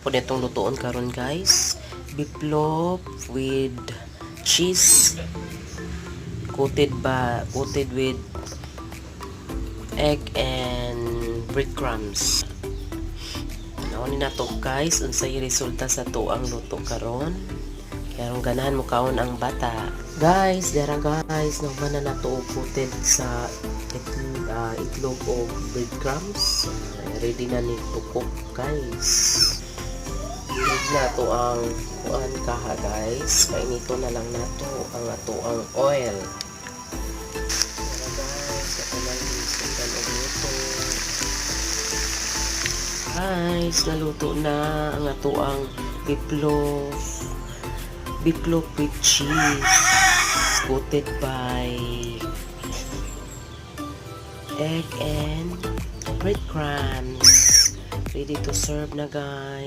Po netong lutoon karon guys, biplop with cheese coated with egg and breadcrumbs. Naon na to guys, unsay resulta sa tuang luto karon. Karong ganahan mo kaon ang bata. Guys, dara guys, naman na nato coated sa itlog o breadcrumbs. Ready na ni to cook guys. Ready na to ang kuan kaha guys. Painito na lang nato ang ato ang oil. Dara guys, ito na yung luto. Guys, naluto na ang ato ang biplop with cheese coated by egg and breadcrumbs. Ready to serve na guys.